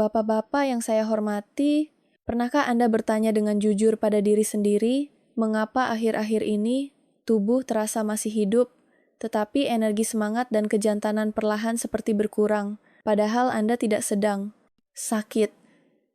Bapak-bapak yang saya hormati, pernahkah Anda bertanya dengan jujur pada diri sendiri, mengapa akhir-akhir ini tubuh terasa masih hidup, tetapi energi semangat dan kejantanan perlahan seperti berkurang, padahal Anda tidak sedang sakit,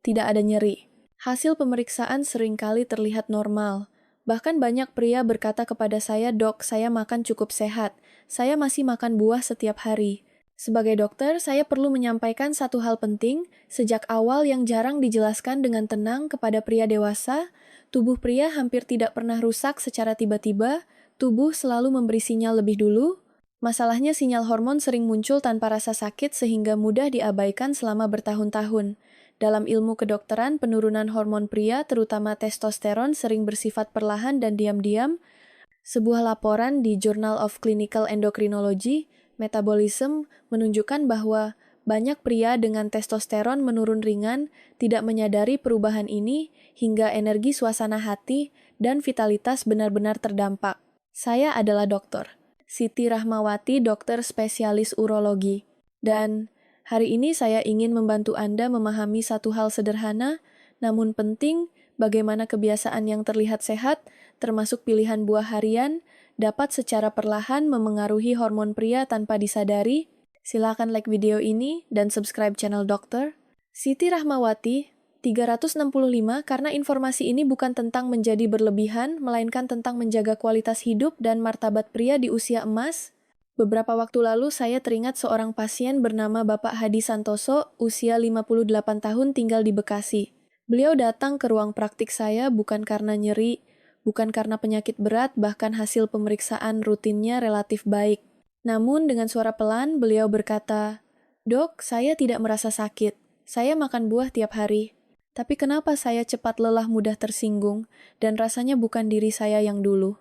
tidak ada nyeri. Hasil pemeriksaan seringkali terlihat normal. Bahkan banyak pria berkata kepada saya, "Dok, saya makan cukup sehat. Saya masih makan buah setiap hari." Sebagai dokter, saya perlu menyampaikan satu hal penting, sejak awal yang jarang dijelaskan dengan tenang kepada pria dewasa, tubuh pria hampir tidak pernah rusak secara tiba-tiba, tubuh selalu memberi sinyal lebih dulu. Masalahnya sinyal hormon sering muncul tanpa rasa sakit sehingga mudah diabaikan selama bertahun-tahun. Dalam ilmu kedokteran, penurunan hormon pria, terutama testosteron, sering bersifat perlahan dan diam-diam. Sebuah laporan di Journal of Clinical Endocrinology, Metabolism, menunjukkan bahwa banyak pria dengan testosteron menurun ringan tidak menyadari perubahan ini hingga energi suasana hati dan vitalitas benar-benar terdampak. Saya adalah dokter Siti Rahmawati, dokter spesialis urologi. Dan hari ini saya ingin membantu Anda memahami satu hal sederhana, namun penting, bagaimana kebiasaan yang terlihat sehat, termasuk pilihan buah harian, dapat secara perlahan memengaruhi hormon pria tanpa disadari. Silakan like video ini dan subscribe channel dokter Siti Rahmawati 365 karena informasi ini bukan tentang menjadi berlebihan, melainkan tentang menjaga kualitas hidup dan martabat pria di usia emas. Beberapa waktu lalu saya teringat seorang pasien bernama Bapak Hadi Santoso, usia 58 tahun tinggal di Bekasi. Beliau datang ke ruang praktik saya bukan karena nyeri, bukan karena penyakit berat, bahkan hasil pemeriksaan rutinnya relatif baik. Namun dengan suara pelan, beliau berkata, "Dok, saya tidak merasa sakit. Saya makan buah tiap hari. Tapi kenapa saya cepat lelah mudah tersinggung, dan rasanya bukan diri saya yang dulu?"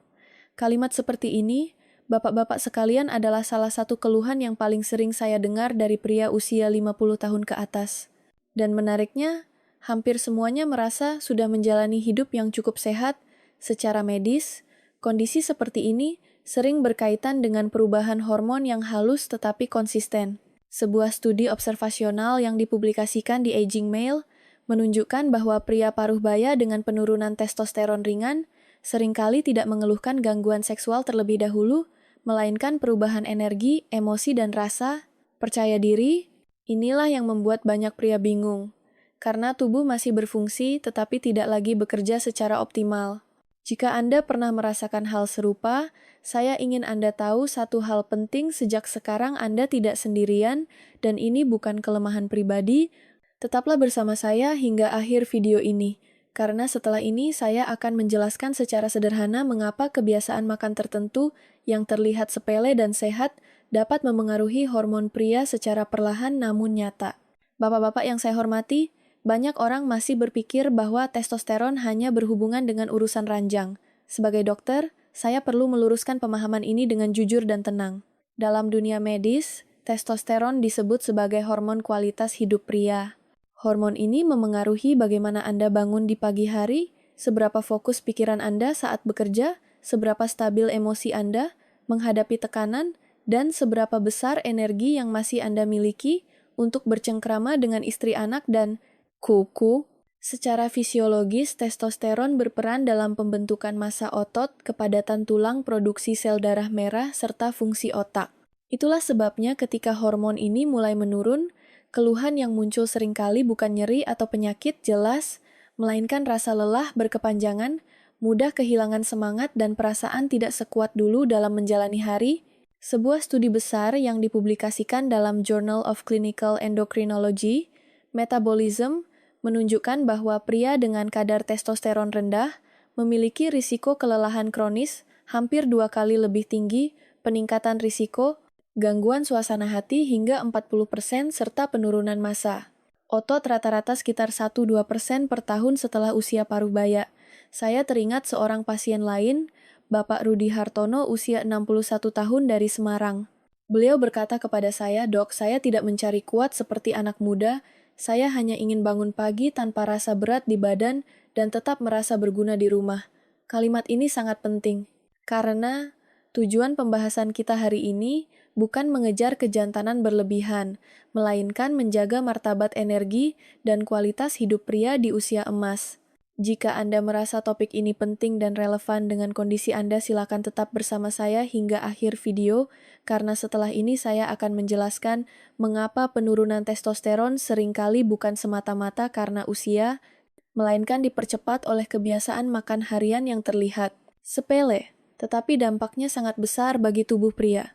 Kalimat seperti ini, bapak-bapak sekalian, adalah salah satu keluhan yang paling sering saya dengar dari pria usia 50 tahun ke atas. Dan menariknya, hampir semuanya merasa sudah menjalani hidup yang cukup sehat. Secara medis, kondisi seperti ini sering berkaitan dengan perubahan hormon yang halus tetapi konsisten. Sebuah studi observasional yang dipublikasikan di Aging Male menunjukkan bahwa pria paruh baya dengan penurunan testosteron ringan seringkali tidak mengeluhkan gangguan seksual terlebih dahulu, melainkan perubahan energi, emosi, dan rasa. Percaya diri, inilah yang membuat banyak pria bingung, karena tubuh masih berfungsi tetapi tidak lagi bekerja secara optimal. Jika Anda pernah merasakan hal serupa, saya ingin Anda tahu satu hal penting: sejak sekarang Anda tidak sendirian, dan ini bukan kelemahan pribadi. Tetaplah bersama saya hingga akhir video ini, karena setelah ini saya akan menjelaskan secara sederhana mengapa kebiasaan makan tertentu yang terlihat sepele dan sehat dapat memengaruhi hormon pria secara perlahan namun nyata. Bapak-bapak yang saya hormati, banyak orang masih berpikir bahwa testosteron hanya berhubungan dengan urusan ranjang. Sebagai dokter, saya perlu meluruskan pemahaman ini dengan jujur dan tenang. Dalam dunia medis, testosteron disebut sebagai hormon kualitas hidup pria. Hormon ini memengaruhi bagaimana Anda bangun di pagi hari, seberapa fokus pikiran Anda saat bekerja, seberapa stabil emosi Anda menghadapi tekanan, dan seberapa besar energi yang masih Anda miliki untuk bercengkrama dengan istri, anak, dan kuku. Secara fisiologis, testosteron berperan dalam pembentukan massa otot, kepadatan tulang, produksi sel darah merah, serta fungsi otak. Itulah sebabnya ketika hormon ini mulai menurun, keluhan yang muncul seringkali bukan nyeri atau penyakit jelas, melainkan rasa lelah berkepanjangan, mudah kehilangan semangat, dan perasaan tidak sekuat dulu dalam menjalani hari. Sebuah studi besar yang dipublikasikan dalam Journal of Clinical Endocrinology, Metabolism, menunjukkan bahwa pria dengan kadar testosteron rendah memiliki risiko kelelahan kronis hampir 2 kali lebih tinggi, peningkatan risiko gangguan suasana hati hingga 40%, serta penurunan massa otot rata-rata sekitar 1-2% per tahun setelah usia paruh baya. Saya teringat seorang pasien lain, Bapak Rudi Hartono, usia 61 tahun dari Semarang. Beliau berkata kepada saya, "Dok, saya tidak mencari kuat seperti anak muda. Saya hanya ingin bangun pagi tanpa rasa berat di badan dan tetap merasa berguna di rumah." Kalimat ini sangat penting, karena tujuan pembahasan kita hari ini bukan mengejar kejantanan berlebihan, melainkan menjaga martabat energi dan kualitas hidup pria di usia emas. Jika Anda merasa topik ini penting dan relevan dengan kondisi Anda, silakan tetap bersama saya hingga akhir video, karena setelah ini saya akan menjelaskan mengapa penurunan testosteron seringkali bukan semata-mata karena usia, melainkan dipercepat oleh kebiasaan makan harian yang terlihat sepele, tetapi dampaknya sangat besar bagi tubuh pria.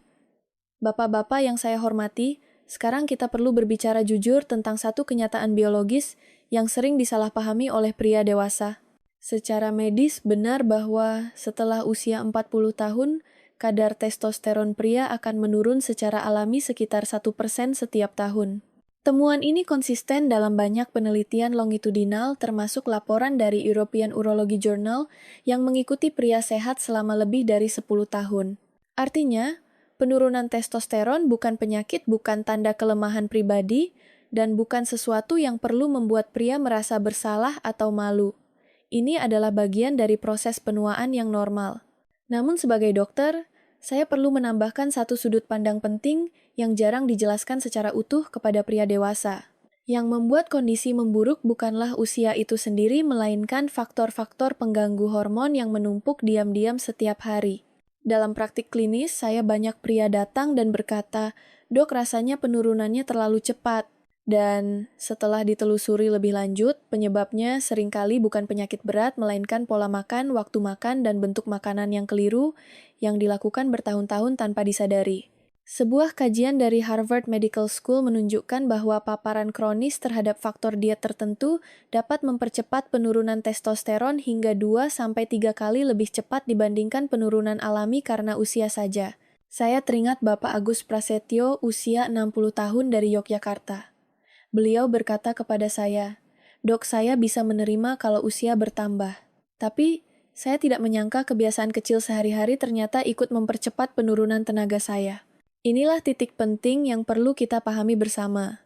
Bapak-bapak yang saya hormati, sekarang kita perlu berbicara jujur tentang satu kenyataan biologis yang sering disalahpahami oleh pria dewasa. Secara medis, benar bahwa setelah usia 40 tahun, kadar testosteron pria akan menurun secara alami sekitar 1% setiap tahun. Temuan ini konsisten dalam banyak penelitian longitudinal termasuk laporan dari European Urology Journal yang mengikuti pria sehat selama lebih dari 10 tahun. Artinya, penurunan testosteron bukan penyakit, bukan tanda kelemahan pribadi, dan bukan sesuatu yang perlu membuat pria merasa bersalah atau malu. Ini adalah bagian dari proses penuaan yang normal. Namun sebagai dokter, saya perlu menambahkan satu sudut pandang penting yang jarang dijelaskan secara utuh kepada pria dewasa. Yang membuat kondisi memburuk bukanlah usia itu sendiri, melainkan faktor-faktor pengganggu hormon yang menumpuk diam-diam setiap hari. Dalam praktik klinis, saya banyak pria datang dan berkata, "Dok, rasanya penurunannya terlalu cepat." Dan setelah ditelusuri lebih lanjut, penyebabnya seringkali bukan penyakit berat, melainkan pola makan, waktu makan, dan bentuk makanan yang keliru yang dilakukan bertahun-tahun tanpa disadari. Sebuah kajian dari Harvard Medical School menunjukkan bahwa paparan kronis terhadap faktor diet tertentu dapat mempercepat penurunan testosteron hingga 2-3 kali lebih cepat dibandingkan penurunan alami karena usia saja. Saya teringat Bapak Agus Prasetyo, usia 60 tahun dari Yogyakarta. Beliau berkata kepada saya, "Dok, saya bisa menerima kalau usia bertambah. Tapi, saya tidak menyangka kebiasaan kecil sehari-hari ternyata ikut mempercepat penurunan tenaga saya." Inilah titik penting yang perlu kita pahami bersama.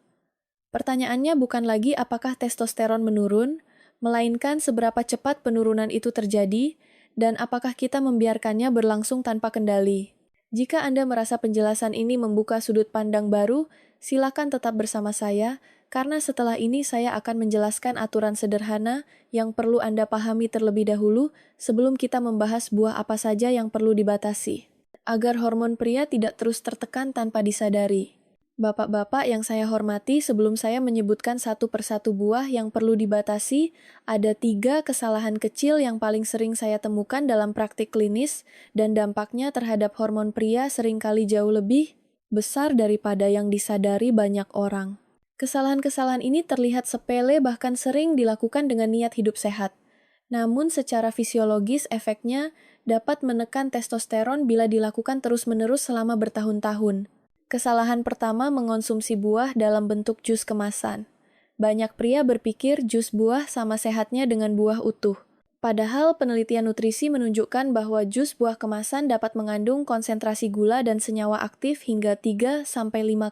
Pertanyaannya bukan lagi apakah testosteron menurun, melainkan seberapa cepat penurunan itu terjadi, dan apakah kita membiarkannya berlangsung tanpa kendali. Jika Anda merasa penjelasan ini membuka sudut pandang baru, silakan tetap bersama saya, karena setelah ini saya akan menjelaskan aturan sederhana yang perlu Anda pahami terlebih dahulu sebelum kita membahas buah apa saja yang perlu dibatasi, agar hormon pria tidak terus tertekan tanpa disadari. Bapak-bapak yang saya hormati, sebelum saya menyebutkan satu persatu buah yang perlu dibatasi, ada 3 kesalahan kecil yang paling sering saya temukan dalam praktik klinis, dan dampaknya terhadap hormon pria seringkali jauh lebih besar daripada yang disadari banyak orang. Kesalahan-kesalahan ini terlihat sepele, bahkan sering dilakukan dengan niat hidup sehat. Namun secara fisiologis efeknya dapat menekan testosteron bila dilakukan terus-menerus selama bertahun-tahun. Kesalahan pertama, mengonsumsi buah dalam bentuk jus kemasan. Banyak pria berpikir jus buah sama sehatnya dengan buah utuh. Padahal penelitian nutrisi menunjukkan bahwa jus buah kemasan dapat mengandung konsentrasi gula dan senyawa aktif hingga 3-5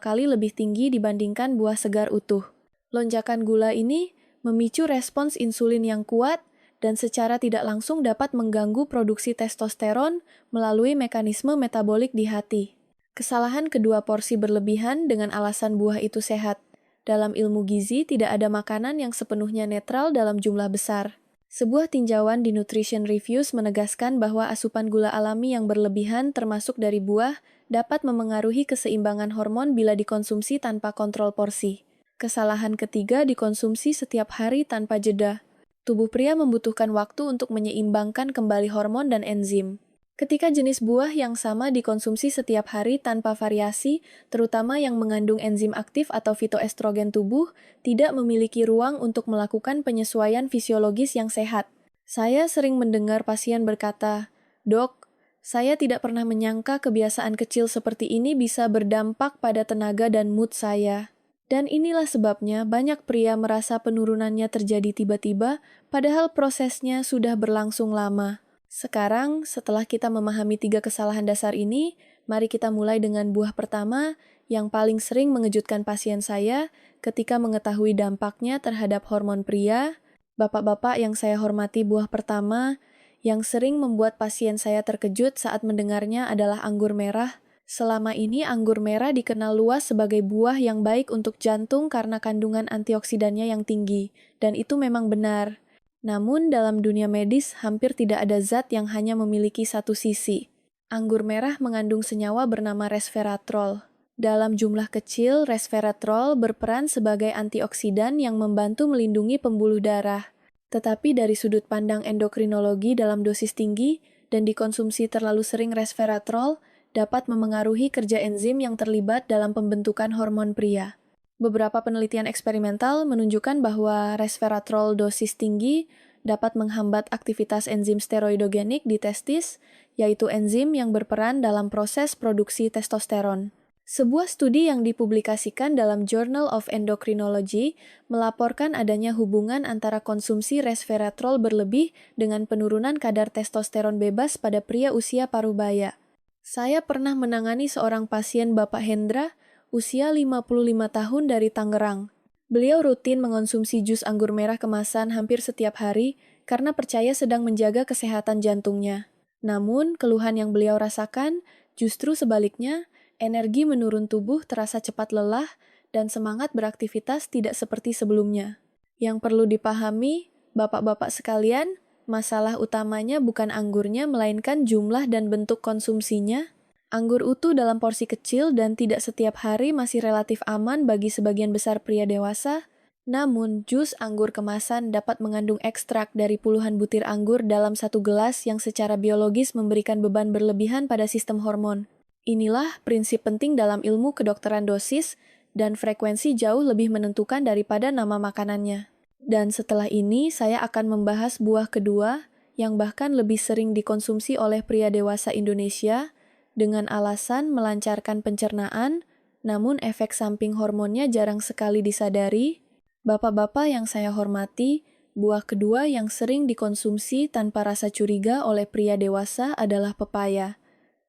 kali lebih tinggi dibandingkan buah segar utuh. Lonjakan gula ini memicu respons insulin yang kuat dan secara tidak langsung dapat mengganggu produksi testosteron melalui mekanisme metabolik di hati. Kesalahan kedua, porsi berlebihan dengan alasan buah itu sehat. Dalam ilmu gizi, tidak ada makanan yang sepenuhnya netral dalam jumlah besar. Sebuah tinjauan di Nutrition Reviews menegaskan bahwa asupan gula alami yang berlebihan termasuk dari buah dapat memengaruhi keseimbangan hormon bila dikonsumsi tanpa kontrol porsi. Kesalahan ketiga, dikonsumsi setiap hari tanpa jeda. Tubuh pria membutuhkan waktu untuk menyeimbangkan kembali hormon dan enzim. Ketika jenis buah yang sama dikonsumsi setiap hari tanpa variasi, terutama yang mengandung enzim aktif atau fitoestrogen, tubuh tidak memiliki ruang untuk melakukan penyesuaian fisiologis yang sehat. Saya sering mendengar pasien berkata, "Dok, saya tidak pernah menyangka kebiasaan kecil seperti ini bisa berdampak pada tenaga dan mood saya." Dan inilah sebabnya banyak pria merasa penurunannya terjadi tiba-tiba, padahal prosesnya sudah berlangsung lama. Sekarang, setelah kita memahami 3 kesalahan dasar ini, mari kita mulai dengan buah pertama yang paling sering mengejutkan pasien saya ketika mengetahui dampaknya terhadap hormon pria. Bapak-bapak yang saya hormati, buah pertama yang sering membuat pasien saya terkejut saat mendengarnya adalah anggur merah, Selama ini anggur merah dikenal luas sebagai buah yang baik untuk jantung karena kandungan antioksidannya yang tinggi, dan itu memang benar. Namun dalam dunia medis hampir tidak ada zat yang hanya memiliki satu sisi. Anggur merah mengandung senyawa bernama resveratrol. Dalam jumlah kecil, resveratrol berperan sebagai antioksidan yang membantu melindungi pembuluh darah. Tetapi dari sudut pandang endokrinologi dalam dosis tinggi dan dikonsumsi terlalu sering resveratrol, dapat memengaruhi kerja enzim yang terlibat dalam pembentukan hormon pria. Beberapa penelitian eksperimental menunjukkan bahwa resveratrol dosis tinggi dapat menghambat aktivitas enzim steroidogenik di testis, yaitu enzim yang berperan dalam proses produksi testosteron. Sebuah studi yang dipublikasikan dalam Journal of Endocrinology melaporkan adanya hubungan antara konsumsi resveratrol berlebih dengan penurunan kadar testosteron bebas pada pria usia parubaya. Saya pernah menangani seorang pasien Bapak Hendra, usia 55 tahun dari Tangerang. Beliau rutin mengonsumsi jus anggur merah kemasan hampir setiap hari karena percaya sedang menjaga kesehatan jantungnya. Namun, keluhan yang beliau rasakan justru sebaliknya, energi menurun tubuh terasa cepat lelah dan semangat beraktivitas tidak seperti sebelumnya. Yang perlu dipahami, bapak-bapak sekalian, masalah utamanya bukan anggurnya, melainkan jumlah dan bentuk konsumsinya. Anggur utuh dalam porsi kecil dan tidak setiap hari masih relatif aman bagi sebagian besar pria dewasa. Namun, jus anggur kemasan dapat mengandung ekstrak dari puluhan butir anggur dalam satu gelas yang secara biologis memberikan beban berlebihan pada sistem hormon. Inilah prinsip penting dalam ilmu kedokteran dosis, dan frekuensi jauh lebih menentukan daripada nama makanannya. Dan setelah ini, saya akan membahas buah kedua yang bahkan lebih sering dikonsumsi oleh pria dewasa Indonesia dengan alasan melancarkan pencernaan, namun efek samping hormonnya jarang sekali disadari. Bapak-bapak yang saya hormati, buah kedua yang sering dikonsumsi tanpa rasa curiga oleh pria dewasa adalah pepaya.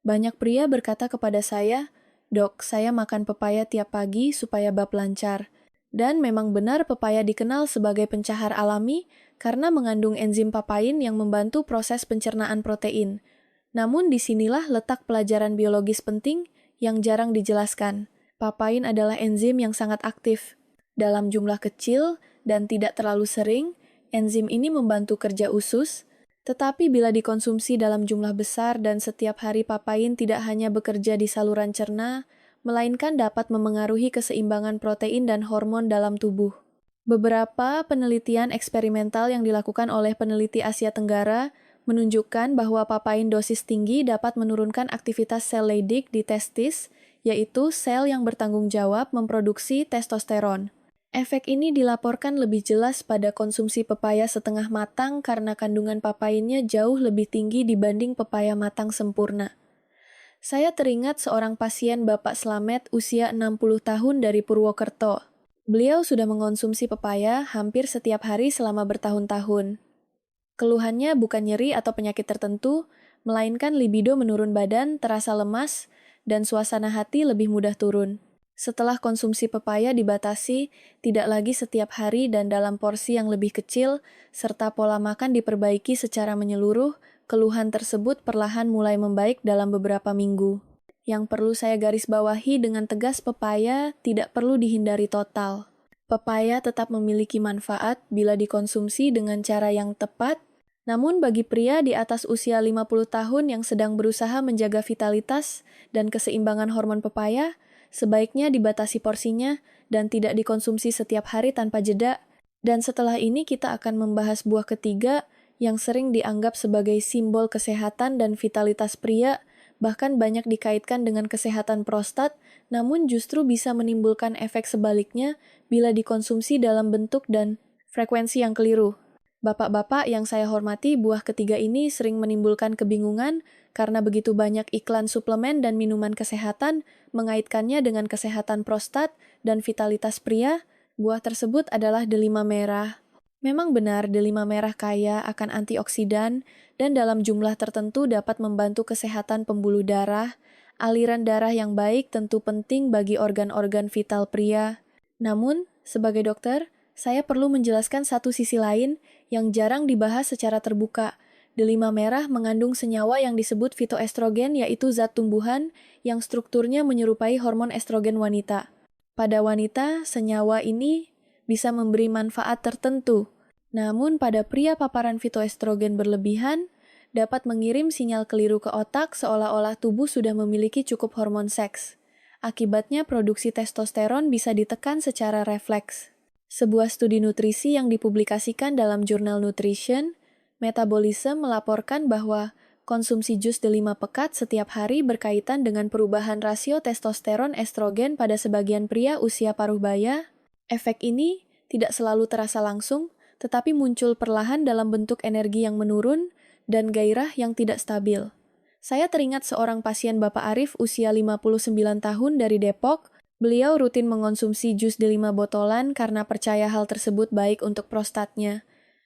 Banyak pria berkata kepada saya, "Dok, saya makan pepaya tiap pagi supaya bab lancar." Dan memang benar pepaya dikenal sebagai pencahar alami karena mengandung enzim papain yang membantu proses pencernaan protein. Namun disinilah letak pelajaran biologis penting yang jarang dijelaskan. Papain adalah enzim yang sangat aktif. Dalam jumlah kecil dan tidak terlalu sering, enzim ini membantu kerja usus, tetapi bila dikonsumsi dalam jumlah besar dan setiap hari, papain tidak hanya bekerja di saluran cerna, melainkan dapat memengaruhi keseimbangan protein dan hormon dalam tubuh. Beberapa penelitian eksperimental yang dilakukan oleh peneliti Asia Tenggara menunjukkan bahwa papain dosis tinggi dapat menurunkan aktivitas sel Leydig di testis, yaitu sel yang bertanggung jawab memproduksi testosteron. Efek ini dilaporkan lebih jelas pada konsumsi pepaya setengah matang karena kandungan papainnya jauh lebih tinggi dibanding pepaya matang sempurna. Saya teringat seorang pasien Bapak Slamet usia 60 tahun dari Purwokerto. Beliau sudah mengonsumsi pepaya hampir setiap hari selama bertahun-tahun. Keluhannya bukan nyeri atau penyakit tertentu, melainkan libido menurun badan, terasa lemas, dan suasana hati lebih mudah turun. Setelah konsumsi pepaya dibatasi, tidak lagi setiap hari dan dalam porsi yang lebih kecil, serta pola makan diperbaiki secara menyeluruh, keluhan tersebut perlahan mulai membaik dalam beberapa minggu. Yang perlu saya garis bawahi dengan tegas, pepaya tidak perlu dihindari total. Pepaya tetap memiliki manfaat bila dikonsumsi dengan cara yang tepat, namun bagi pria di atas usia 50 tahun yang sedang berusaha menjaga vitalitas dan keseimbangan hormon pepaya, sebaiknya dibatasi porsinya dan tidak dikonsumsi setiap hari tanpa jeda. Dan setelah ini kita akan membahas buah ketiga yang sering dianggap sebagai simbol kesehatan dan vitalitas pria, bahkan banyak dikaitkan dengan kesehatan prostat, namun justru bisa menimbulkan efek sebaliknya bila dikonsumsi dalam bentuk dan frekuensi yang keliru. Bapak-bapak yang saya hormati, buah ketiga ini sering menimbulkan kebingungan karena begitu banyak iklan suplemen dan minuman kesehatan mengaitkannya dengan kesehatan prostat dan vitalitas pria. Buah tersebut adalah delima merah. Memang benar, delima merah kaya akan antioksidan dan dalam jumlah tertentu dapat membantu kesehatan pembuluh darah. Aliran darah yang baik tentu penting bagi organ-organ vital pria. Namun, sebagai dokter, saya perlu menjelaskan satu sisi lain yang jarang dibahas secara terbuka, Delima merah mengandung senyawa yang disebut fitoestrogen, yaitu zat tumbuhan yang strukturnya menyerupai hormon estrogen wanita. Pada wanita, senyawa ini bisa memberi manfaat tertentu. Namun pada pria paparan fitoestrogen berlebihan, dapat mengirim sinyal keliru ke otak seolah-olah tubuh sudah memiliki cukup hormon seks. Akibatnya produksi testosteron bisa ditekan secara refleks. Sebuah studi nutrisi yang dipublikasikan dalam jurnal Nutrition, Metabolism melaporkan bahwa konsumsi jus delima pekat setiap hari berkaitan dengan perubahan rasio testosteron estrogen pada sebagian pria usia paruh baya. Efek ini tidak selalu terasa langsung, tetapi muncul perlahan dalam bentuk energi yang menurun dan gairah yang tidak stabil. Saya teringat seorang pasien Bapak Arif usia 59 tahun dari Depok. Beliau rutin mengonsumsi jus delima botolan karena percaya hal tersebut baik untuk prostatnya.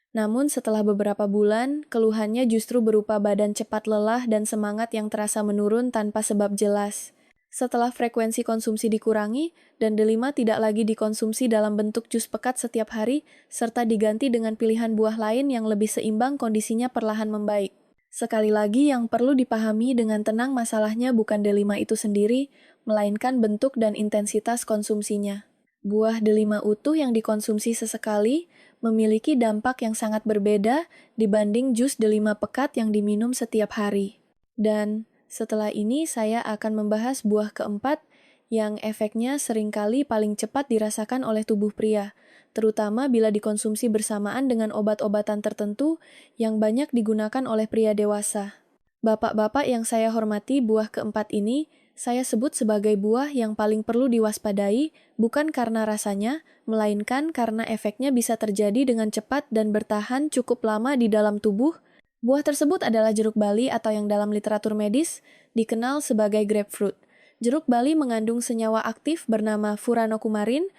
Namun setelah beberapa bulan, keluhannya justru berupa badan cepat lelah dan semangat yang terasa menurun tanpa sebab jelas. Setelah frekuensi konsumsi dikurangi, dan delima tidak lagi dikonsumsi dalam bentuk jus pekat setiap hari, serta diganti dengan pilihan buah lain yang lebih seimbang, kondisinya perlahan membaik. Sekali lagi, yang perlu dipahami dengan tenang masalahnya bukan delima itu sendiri, melainkan bentuk dan intensitas konsumsinya. Buah delima utuh yang dikonsumsi sesekali memiliki dampak yang sangat berbeda dibanding jus delima pekat yang diminum setiap hari. Dan setelah ini saya akan membahas buah keempat yang efeknya seringkali paling cepat dirasakan oleh tubuh pria, terutama bila dikonsumsi bersamaan dengan obat-obatan tertentu yang banyak digunakan oleh pria dewasa. Bapak-bapak yang saya hormati, buah keempat ini saya sebut sebagai buah yang paling perlu diwaspadai, bukan karena rasanya, melainkan karena efeknya bisa terjadi dengan cepat dan bertahan cukup lama di dalam tubuh. Buah tersebut adalah jeruk bali atau yang dalam literatur medis dikenal sebagai grapefruit. Jeruk bali mengandung senyawa aktif bernama furanokumarin.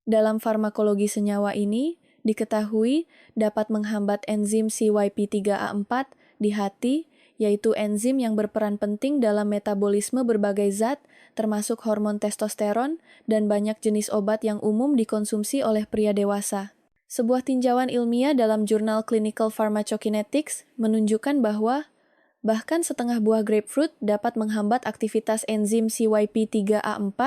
Dalam farmakologi senyawa ini diketahui dapat menghambat enzim CYP3A4 di hati, yaitu enzim yang berperan penting dalam metabolisme berbagai zat, termasuk hormon testosteron dan banyak jenis obat yang umum dikonsumsi oleh pria dewasa. Sebuah tinjauan ilmiah dalam jurnal Clinical Pharmacokinetics menunjukkan bahwa bahkan setengah buah grapefruit dapat menghambat aktivitas enzim CYP3A4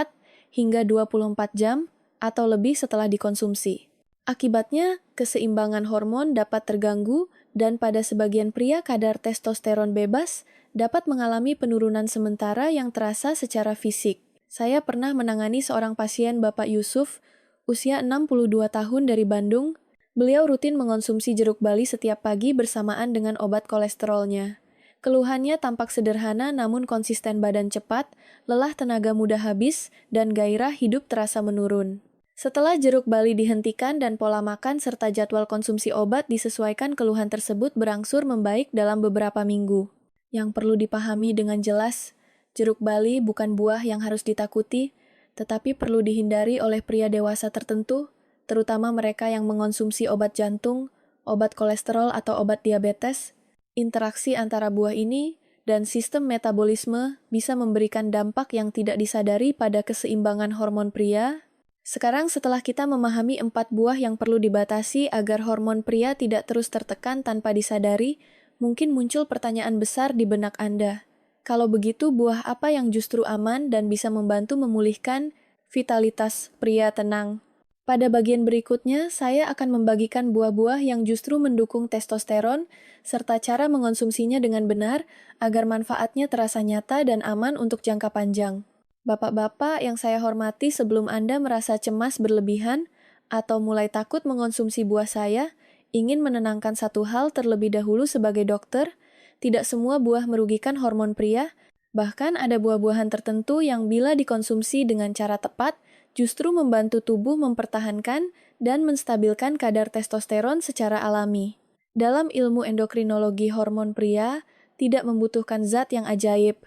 hingga 24 jam atau lebih setelah dikonsumsi. Akibatnya, keseimbangan hormon dapat terganggu dan pada sebagian pria kadar testosteron bebas dapat mengalami penurunan sementara yang terasa secara fisik. Saya pernah menangani seorang pasien Bapak Yusuf, usia 62 tahun dari Bandung. Beliau rutin mengonsumsi jeruk bali setiap pagi bersamaan dengan obat kolesterolnya. Keluhannya tampak sederhana namun konsisten, badan cepat, lelah tenaga mudah habis, dan gairah hidup terasa menurun. Setelah jeruk bali dihentikan dan pola makan serta jadwal konsumsi obat disesuaikan, keluhan tersebut berangsur membaik dalam beberapa minggu. Yang perlu dipahami dengan jelas, jeruk bali bukan buah yang harus ditakuti, tetapi perlu dihindari oleh pria dewasa tertentu, terutama mereka yang mengonsumsi obat jantung, obat kolesterol atau obat diabetes. Interaksi antara buah ini dan sistem metabolisme bisa memberikan dampak yang tidak disadari pada keseimbangan hormon pria. Sekarang setelah kita memahami 4 buah yang perlu dibatasi agar hormon pria tidak terus tertekan tanpa disadari, mungkin muncul pertanyaan besar di benak Anda. Kalau begitu, buah apa yang justru aman dan bisa membantu memulihkan vitalitas pria tenang? Pada bagian berikutnya, saya akan membagikan buah-buah yang justru mendukung testosteron, serta cara mengonsumsinya dengan benar agar manfaatnya terasa nyata dan aman untuk jangka panjang. Bapak-bapak yang saya hormati, sebelum Anda merasa cemas berlebihan atau mulai takut mengonsumsi buah, saya ingin menenangkan satu hal terlebih dahulu sebagai dokter. Tidak semua buah merugikan hormon pria, bahkan ada buah-buahan tertentu yang bila dikonsumsi dengan cara tepat, justru membantu tubuh mempertahankan dan menstabilkan kadar testosteron secara alami. Dalam ilmu endokrinologi, hormon pria tidak membutuhkan zat yang ajaib.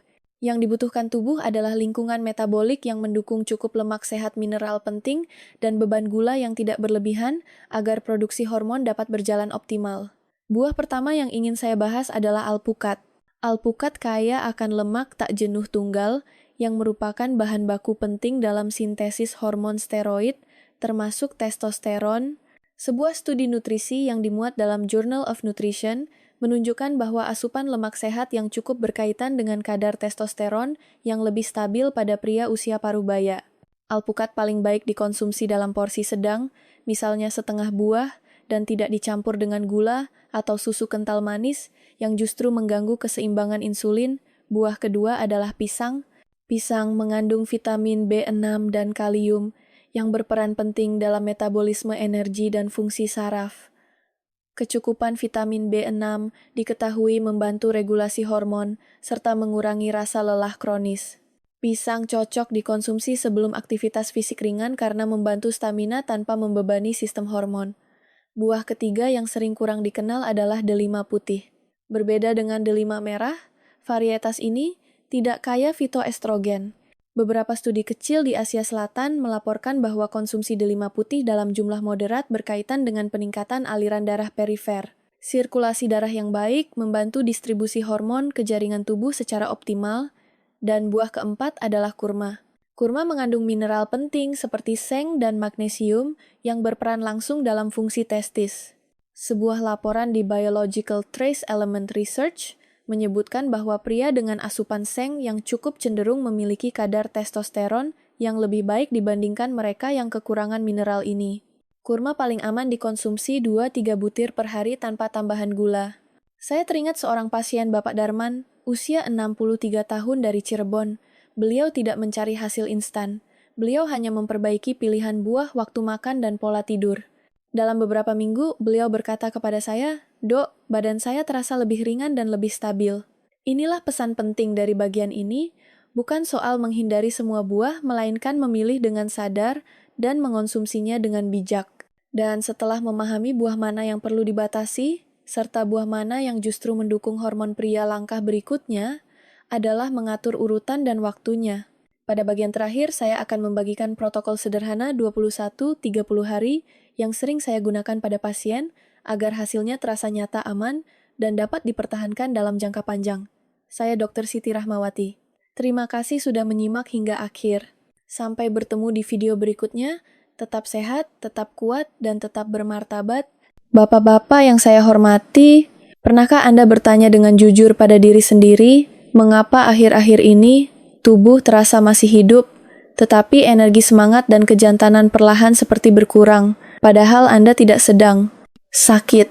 Yang dibutuhkan tubuh adalah lingkungan metabolik yang mendukung cukup lemak sehat, mineral penting, dan beban gula yang tidak berlebihan agar produksi hormon dapat berjalan optimal. Buah pertama yang ingin saya bahas adalah alpukat. Alpukat kaya akan lemak tak jenuh tunggal yang merupakan bahan baku penting dalam sintesis hormon steroid, termasuk testosteron. Sebuah studi nutrisi yang dimuat dalam Journal of Nutrition menunjukkan bahwa asupan lemak sehat yang cukup berkaitan dengan kadar testosteron yang lebih stabil pada pria usia parubaya. Alpukat paling baik dikonsumsi dalam porsi sedang, misalnya setengah buah, dan tidak dicampur dengan gula atau susu kental manis yang justru mengganggu keseimbangan insulin. Buah kedua adalah pisang. Pisang mengandung vitamin B6 dan kalium yang berperan penting dalam metabolisme energi dan fungsi saraf. Kecukupan vitamin B6 diketahui membantu regulasi hormon serta mengurangi rasa lelah kronis. Pisang cocok dikonsumsi sebelum aktivitas fisik ringan karena membantu stamina tanpa membebani sistem hormon. Buah ketiga yang sering kurang dikenal adalah delima putih. Berbeda dengan delima merah, varietas ini tidak kaya fitoestrogen. Beberapa studi kecil di Asia Selatan melaporkan bahwa konsumsi delima putih dalam jumlah moderat berkaitan dengan peningkatan aliran darah perifer. Sirkulasi darah yang baik membantu distribusi hormon ke jaringan tubuh secara optimal. Dan buah keempat adalah kurma. Kurma mengandung mineral penting seperti seng dan magnesium yang berperan langsung dalam fungsi testis. Sebuah laporan di Biological Trace Element Research menyebutkan bahwa pria dengan asupan seng yang cukup cenderung memiliki kadar testosteron yang lebih baik dibandingkan mereka yang kekurangan mineral ini. Kurma paling aman dikonsumsi 2-3 butir per hari tanpa tambahan gula. Saya teringat seorang pasien Bapak Darman, usia 63 tahun dari Cirebon. Beliau tidak mencari hasil instan. Beliau hanya memperbaiki pilihan buah, waktu makan, dan pola tidur. Dalam beberapa minggu, beliau berkata kepada saya, "Dok, badan saya terasa lebih ringan dan lebih stabil." Inilah pesan penting dari bagian ini, bukan soal menghindari semua buah, melainkan memilih dengan sadar dan mengonsumsinya dengan bijak. Dan setelah memahami buah mana yang perlu dibatasi, serta buah mana yang justru mendukung hormon pria, langkah berikutnya adalah mengatur urutan dan waktunya. Pada bagian terakhir, saya akan membagikan protokol sederhana 21-30 hari yang sering saya gunakan pada pasien agar hasilnya terasa nyata, aman, dan dapat dipertahankan dalam jangka panjang. Saya Dr. Siti Rahmawati. Terima kasih sudah menyimak hingga akhir. Sampai bertemu di video berikutnya. Tetap sehat, tetap kuat, dan tetap bermartabat. Bapak-bapak yang saya hormati, pernahkah Anda bertanya dengan jujur pada diri sendiri, mengapa akhir-akhir ini tubuh terasa masih hidup, tetapi energi semangat dan kejantanan perlahan seperti berkurang, padahal Anda tidak sedang sakit,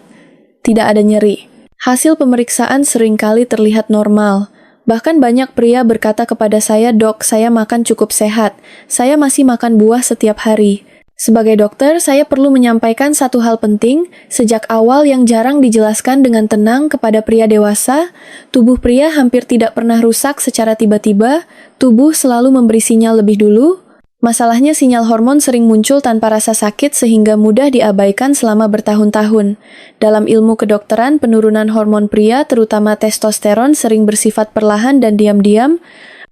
tidak ada nyeri. Hasil pemeriksaan seringkali terlihat normal. Bahkan banyak pria berkata kepada saya, "Dok, saya makan cukup sehat, saya masih makan buah setiap hari." Sebagai dokter, saya perlu menyampaikan satu hal penting, sejak awal yang jarang dijelaskan dengan tenang kepada pria dewasa, tubuh pria hampir tidak pernah rusak secara tiba-tiba, tubuh selalu memberi sinyal lebih dulu. Masalahnya sinyal hormon sering muncul tanpa rasa sakit sehingga mudah diabaikan selama bertahun-tahun. Dalam ilmu kedokteran, penurunan hormon pria, terutama testosteron, sering bersifat perlahan dan diam-diam.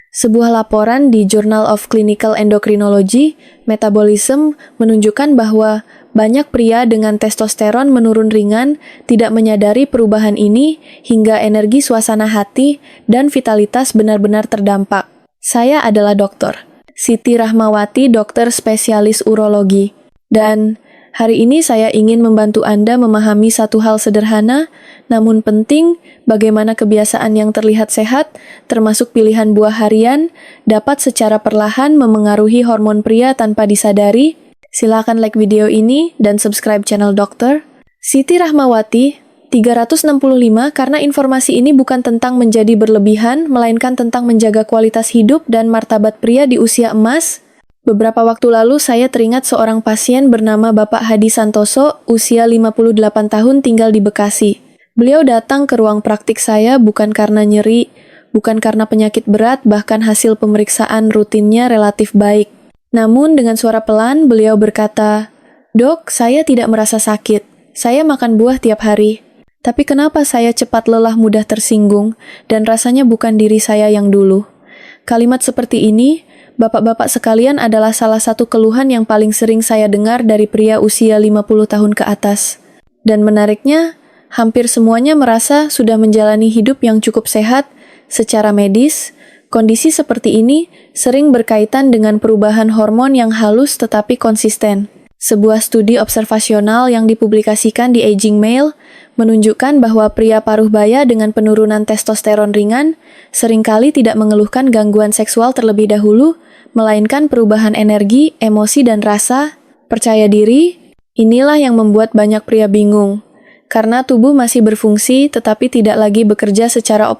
Sebuah laporan di Journal of Clinical Endocrinology, Metabolism, menunjukkan bahwa banyak pria dengan testosteron menurun ringan tidak menyadari perubahan ini hingga energi, suasana hati, dan vitalitas benar-benar terdampak. Saya adalah Dr. Siti Rahmawati, dokter spesialis urologi. Dan hari ini saya ingin membantu Anda memahami satu hal sederhana, namun penting, bagaimana kebiasaan yang terlihat sehat, termasuk pilihan buah harian, dapat secara perlahan memengaruhi hormon pria tanpa disadari. Silakan like video ini dan subscribe channel Dr. Siti Rahmawati 365 karena informasi ini bukan tentang menjadi berlebihan, melainkan tentang menjaga kualitas hidup dan martabat pria di usia emas. Beberapa waktu lalu saya teringat seorang pasien bernama Bapak Hadi Santoso, usia 58 tahun, tinggal di Bekasi. Beliau datang ke ruang praktik saya bukan karena nyeri, bukan karena penyakit berat, bahkan hasil pemeriksaan rutinnya relatif baik. Namun dengan suara pelan beliau berkata, "Dok, saya tidak merasa sakit. Saya makan buah tiap hari. Tapi kenapa saya cepat lelah, mudah tersinggung, dan rasanya bukan diri saya yang dulu?" Kalimat seperti ini, bapak-bapak sekalian, adalah salah satu keluhan yang paling sering saya dengar dari pria usia 50 tahun ke atas. Dan menariknya, hampir semuanya merasa sudah menjalani hidup yang cukup sehat. Secara medis, kondisi seperti ini sering berkaitan dengan perubahan hormon yang halus tetapi konsisten. Sebuah studi observasional yang dipublikasikan di Aging Male menunjukkan bahwa pria paruh baya dengan penurunan testosteron ringan seringkali tidak mengeluhkan gangguan seksual terlebih dahulu, melainkan perubahan energi, emosi, dan rasa. Percaya diri, inilah yang membuat banyak pria bingung, karena tubuh masih berfungsi tetapi tidak lagi bekerja secara optimal.